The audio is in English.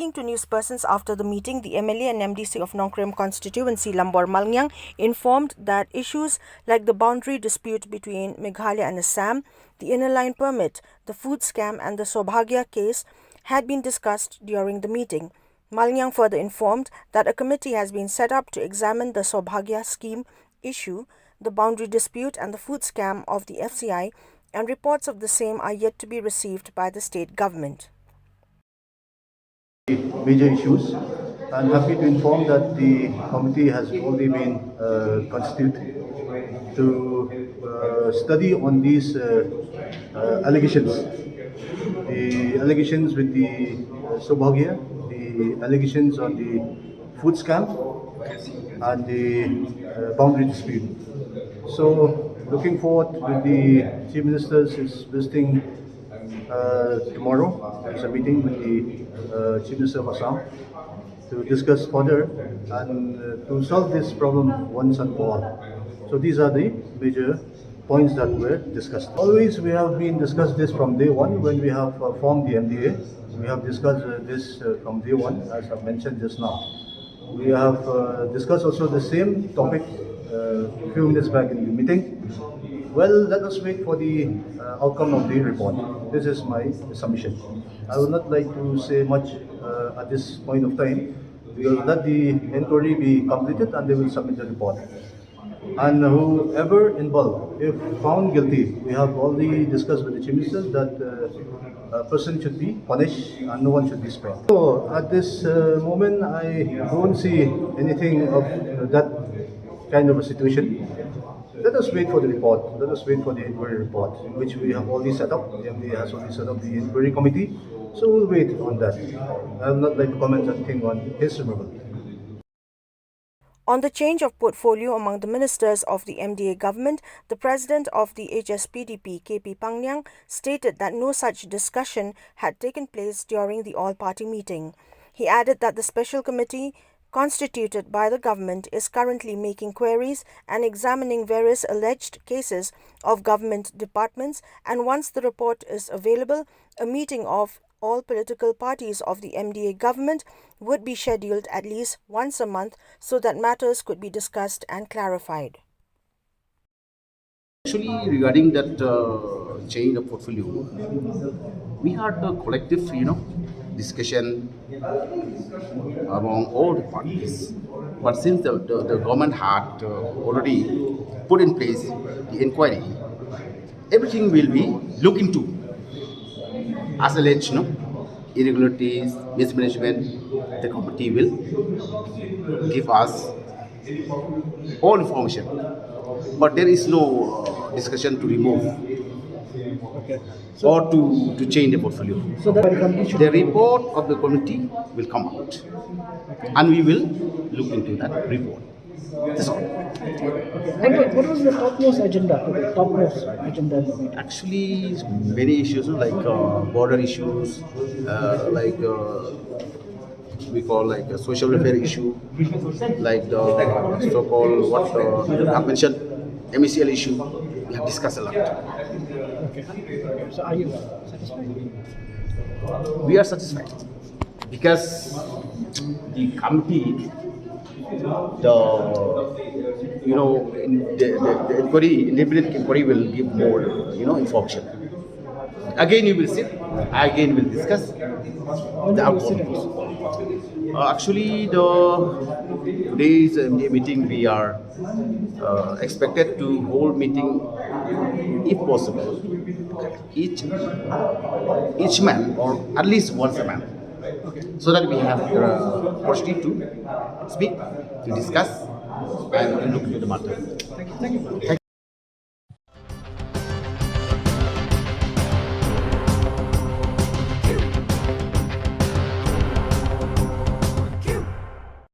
Speaking to newspersons after the meeting, the MLA and MDC of Nongkrem constituency, Lambor Malngyang, informed that issues like the boundary dispute between Meghalaya and Assam, the inner line permit, the food scam and the Sobhagya case had been discussed during the meeting. Malngyang further informed that a committee has been set up to examine the Sobhagya scheme issue, the boundary dispute and the food scam of the FCI, and reports of the same are yet to be received by the state government. Major issues. I'm happy to inform that the committee has already been constituted to study on these allegations. The allegations with the Sobhagya, the allegations on the food scam, and the boundary dispute. So, looking forward with the Chief Minister is visiting tomorrow. There's a meeting with the Chief Minister of Assam to discuss further and to solve this problem once and for all. So these are the major points that were discussed. Always we have been discussed this from day one when we have formed the MDA. We have discussed this from day one, as I've mentioned just now. We have discussed also the same topic a few minutes back in the meeting. Well, let us wait for the outcome of the report. This is my submission. I would not like to say much at this point of time. We will let the inquiry be completed and they will submit the report. And whoever involved, if found guilty, we have already discussed with the Chief Minister that a person should be punished and no one should be spared. So at this moment, I don't see anything of that kind of a situation. Let us wait for the report. Let us wait for the inquiry report, which we have already set up. The MDA has already set up the inquiry committee. So we'll wait on that. I would not like to comment anything on his removal. On the change of portfolio among the ministers of the MDA government, the president of the HSPDP, KP Pangyang, stated that no such discussion had taken place during the all-party meeting. He added that the special committee constituted by the government is currently making queries and examining various alleged cases of government departments, and once the report is available, a meeting of all political parties of the MDA government would be scheduled at least once a month so that matters could be discussed and clarified. Actually, regarding that change of portfolio, we had a collective, discussion among all the parties. But since the government had already put in place the inquiry, everything will be looked into. As alleged, irregularities, mismanagement, the committee will give us all information. But there is no discussion to remove or to change the portfolio. So the report of the committee will come out, and we will look into that report. That's all. And what was the topmost agenda today? Topmost agenda of the meeting? Actually, many issues like border issues, like we call like a social welfare issue, like the so-called what I mentioned, MECL issue. We have discussed a lot. Okay. So are you satisfied? We are satisfied because the committee, the inquiry, independent inquiry will give more, information. Again, you will sit. Again, we'll discuss the outcome. Actually, today's meeting, we are expected to hold meeting, if possible, each man or at least once a month, so that we have the opportunity to speak, to discuss, and to look into the matter. Thank you.